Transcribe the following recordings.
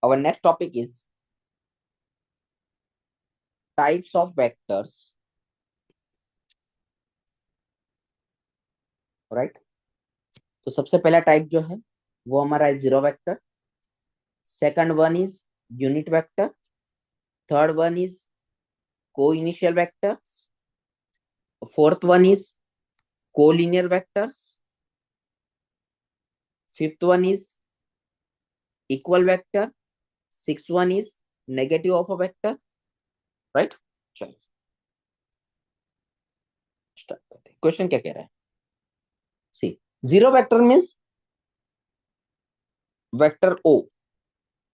our next topic is types of vectors, right? तो सबसे पहला टाइप जो है वो हमारा है zero vector, second one is unit vector, third one is coinitial vectors, fourth one is collinear vectors, fifth one is equal vector, six one is negative of a vector, right? चलो start करते हैं। Question क्या कह रहा है? See, zero vector means vector O,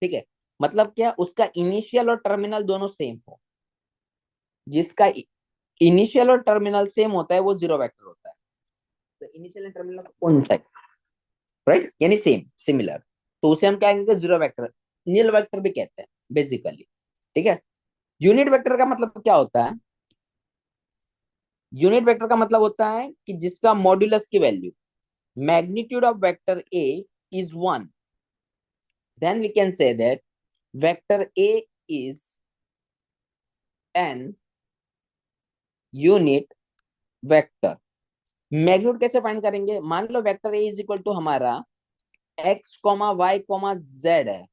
ठीक है? मतलब क्या, उसका इनिशियल और टर्मिनल दोनों सेम हो। जिसका इनिशियल और टर्मिनल सेम होता है वो जीरो वेक्टर होता है। तो इनिशियल एंड टर्मिनल कौन सा है, राइट? यानी सेम, सिमिलर, तो उसे हम क्या कहेंगे? जीरो वेक्टर, नील वेक्टर भी कहते हैं बेसिकली, ठीक है? यूनिट वेक्टर का मतलब क्या होता है? यूनिट वेक्टर का मतलब होता है कि जिसका मॉड्यूलस की value magnitude of vector A is 1, then we can say that vector A is an unit vector. Magnitude कैसे फाइंड करेंगे? मान लो vector A is equal to हमारा X comma Y comma Z है,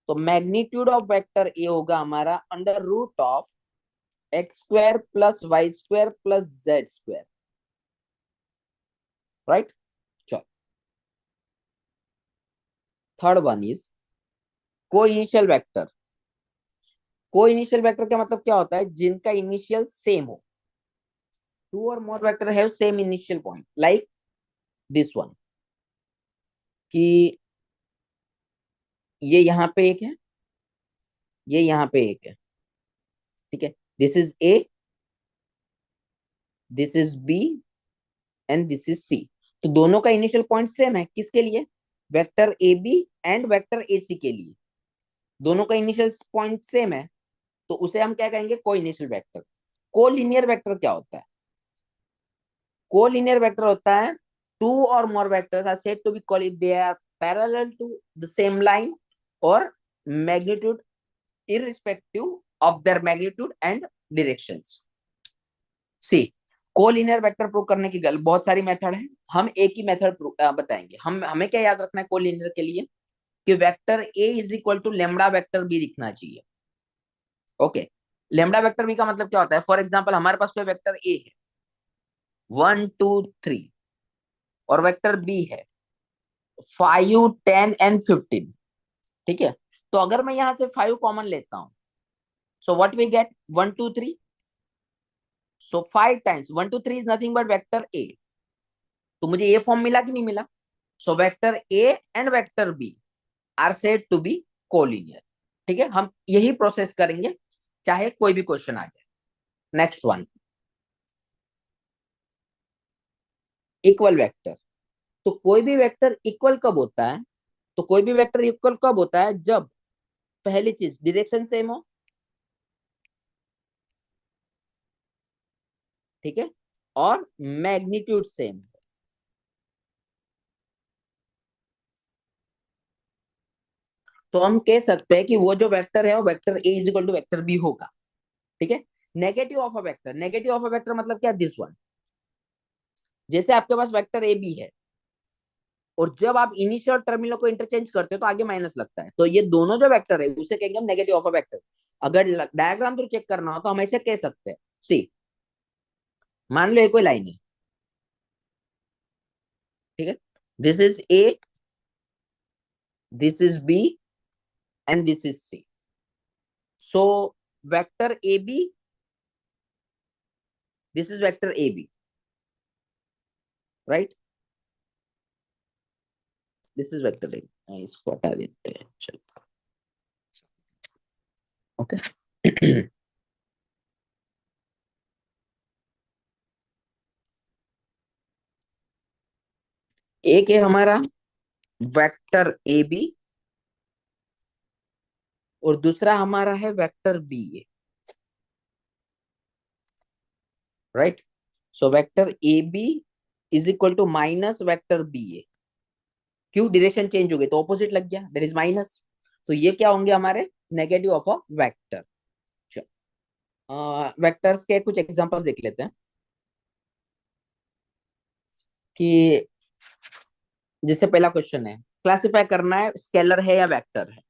तो मैग्नीट्यूड ऑफ वेक्टर ए होगा हमारा under root of X square plus Y square plus Z square, right? चलो, third one is coinitial vector. Coinitial vector का मतलब क्या होता है? जिनका इनिशियल सेम हो। टू और more vector have same initial point, like this one, कि ये यहाँ पे एक है, ये यहाँ पे एक है, ठीक है? This is A, this is B and this is C. तो दोनों का इनिशियल पॉइंट सेम है। किसके लिए? Vector A B and vector A C के लिए दोनों का इनिशियल पॉइंट सेम है, तो उसे हम क्या कहेंगे? को इनिशियल वेक्टर। को लीनियर वेक्टर क्या होता है? को लीनियर वेक्टर होता है टू और more vectors are said to be called if they are parallel to the same line और magnitude irrespective of their magnitude and directions. See, collinear vector prove करने की बहुत सारी मेथड है, हम एक ही मेथड बताएंगे। हमें क्या याद रखना है कोलिनियर के लिए? कि vector A is equal to lambda vector B दिखना चाहिए। ओके, लेमडा वेक्टर बी का मतलब क्या होता है? फॉर एग्जांपल हमारे पास कोई वेक्टर ए है 1 2 3 और वेक्टर बी है 5 10 and 15, ठीक है? तो अगर मैं यहां से 5 कॉमन लेता हूं, so what we get? 1 2 3, so 5 times 1 2 3 is nothing but vector A. तो मुझे ये फॉर्म मिला कि नहीं मिला? So vector A and vector B are said to be collinear, ठीक है? हम यही प्रोसेस करेंगे चाहे कोई भी क्वेश्चन आ जाए। Next one, equal vector. तो कोई भी वेक्टर इक्वल कब होता है? तो कोई भी वेक्टर इक्वल कब होता है? जब पहली चीज डायरेक्शन सेम हो, ठीक है, और मैग्नीट्यूड सेम। तो हम कह सकते हैं कि वो जो वेक्टर है वो vector A is equal to vector B होगा, ठीक है? Negative of a vector, negative of a vector मतलब क्या? This one. जैसे आपके पास वेक्टर ए बी है और जब आप इनिशियल और टर्मिनल को इंटरचेंज करते हो तो आगे माइनस लगता है, तो ये दोनों जो वेक्टर है उसे कहेंगे हम नेगेटिव ऑफ अ वेक्टर। अगर डायग्राम थ्रू चेक करना हो तो हम ऐसे कह सकते हैं। सी, मान लो ये कोई लाइन है, ठीक है? This is A, this is B and this is C. So vector A B, this is vector A B, right? This is vector A, इसको हटा देते हैं, चलो, ओके। एक है हमारा वेक्टर ए बी और दूसरा हमारा है vector B A, right? So vector A B is equal to minus vector B A. क्यों? डायरेक्शन चेंज हो गई तो ऑपोजिट लग गया, दैट इज माइनस। तो ये क्या होंगे हमारे negative of a vector. Vectors के कुछ एग्जांपल्स देख लेते हैं कि जैसे पहला क्वेश्चन है, क्लासिफाई करना है स्केलर है या वेक्टर है।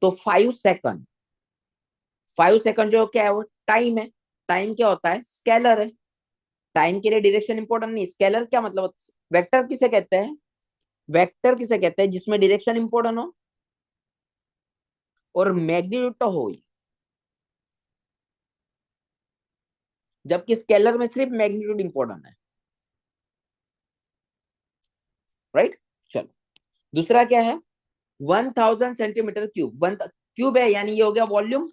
तो 5 सेकंड, 5 सेकंड जो क्या है वो टाइम है। टाइम क्या होता है, स्केलर है। टाइम के लिए डायरेक्शन इंपॉर्टेंट नहीं, स्केलर क्या मतलब, वेक्टर किसे कहते हैं, वेक्टर किसे कहते हैं जिसमें डायरेक्शन इंपॉर्टेंट हो और मैग्नीट्यूड तो हो ही, जबकि स्केलर में सिर्फ मैग्नीट्यूड इंपॉर्टेंट है। राइट, चलो दूसरा क्या है, 1000 सेंटीमीटर क्यूब, वन क्यूब है यानी ये हो गया वॉल्यूम,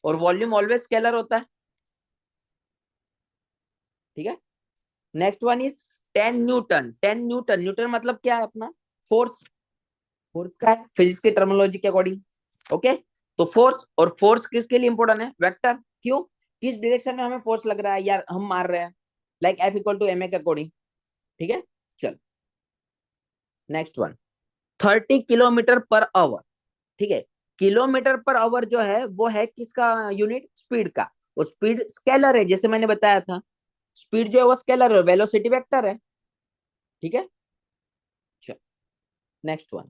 और वॉल्यूम ऑलवेज स्केलर होता है। ठीक है, next one is 10 Newton. 10 Newton, Newton मतलब क्या है अपना, फोर्स। फोर्स का है फिजिक्स की टर्मिनोलॉजी के अकॉर्डिंग। ओके, तो फोर्स, और फोर्स किसके लिए इंपॉर्टेंट है, वेक्टर। क्यों, किस डायरेक्शन में हमें फोर्स लग रहा है यार, हम मार रहे हैं, like F equal to M A के अकॉर्डिंग। ठीक है, चल next one, 30 kilometre per hour. ठीक है, किलोमीटर पर आवर जो है वो है किसका यूनिट, स्पीड का। वो स्पीड स्केलर है, जैसे मैंने बताया था, स्पीड जो है वो स्केलर है, वेलोसिटी वेक्टर है। ठीक है, चल नेक्स्ट वन,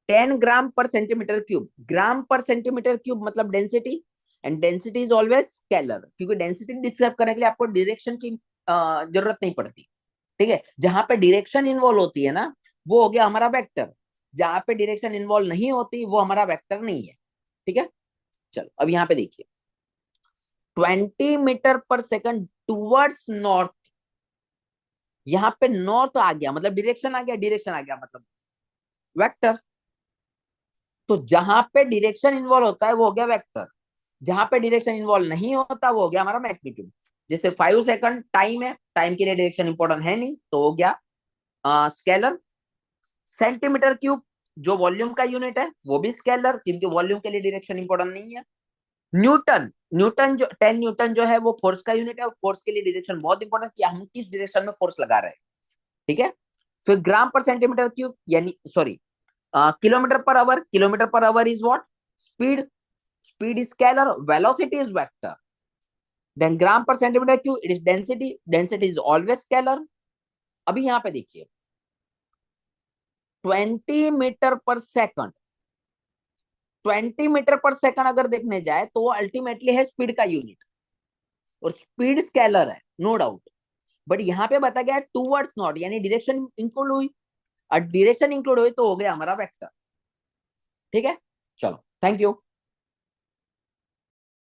10 ग्राम per centimetre cube. Gram per centimetre cube मतलब density, and density is always scalar, क्योंकि डेंसिटी डिस्क्राइब करने के लिए आपको डायरेक्शन की जरूरत नहीं पड़ती। ठीक है, जहां पे डायरेक्शन इन्वॉल्व होती है ना, वो हो गया हमारा वेक्टर। जहां पे डायरेक्शन इन्वॉल्व नहीं होती वो हमारा वेक्टर नहीं है। ठीक है, चलो अब यहाँ पे देखिए, 20 मीटर पर सेकंड टूवर्ड्स नॉर्थ। यहाँ पे नॉर्थ आ गया मतलब डायरेक्शन आ गया, डायरेक्शन आ गया मतलब वेक्टर। तो जहां पे डायरेक्शन इन्वॉल्व होता है वो हो गया वेक्टर, जहां पे डायरेक्शन इन्वॉल्व नहीं होता वो हो गया हमारा मैग्नीट्यूड। जैसे 5 सेकंड टाइम है, टाइम के लिए डायरेक्शन इंपॉर्टेंट है नहीं, तो हो गया स्केलर। सेंटीमीटर क्यूब जो वॉल्यूम का यूनिट है वो भी स्केलर, क्योंकि वॉल्यूम के लिए डायरेक्शन इंपॉर्टेंट नहीं है। न्यूटन, न्यूटन जो 10 न्यूटन जो है वो फोर्स का यूनिट है, और फोर्स के लिए डायरेक्शन बहुत इंपॉर्टेंट कि हम किस डायरेक्शन में फोर्स लगा रहे हैं। ठीक है, फिर ग्राम पर सेंटीमीटर क्यूब यानी sorry kilometre per hour, kilometre per hour is what, speed, speed is scalar, velocity is vector. Then gram per centimetre cube it is density, density is always scalar. अभी यहां पे देखिए 20 metre पर second, 20 metre पर second अगर देखने जाए तो वो अल्टीमेटली है स्पीड का यूनिट, और स्पीड स्केलर है नो डाउट। बट यहाँ पे बता गया टूवर्ड्स नॉट, यानी डायरेक्शन इंक्लूड हुई, और डायरेक्शन इंक्लूड हुई तो हो गया हमारा वेक्टर। ठीक है, चलो थैंक यू।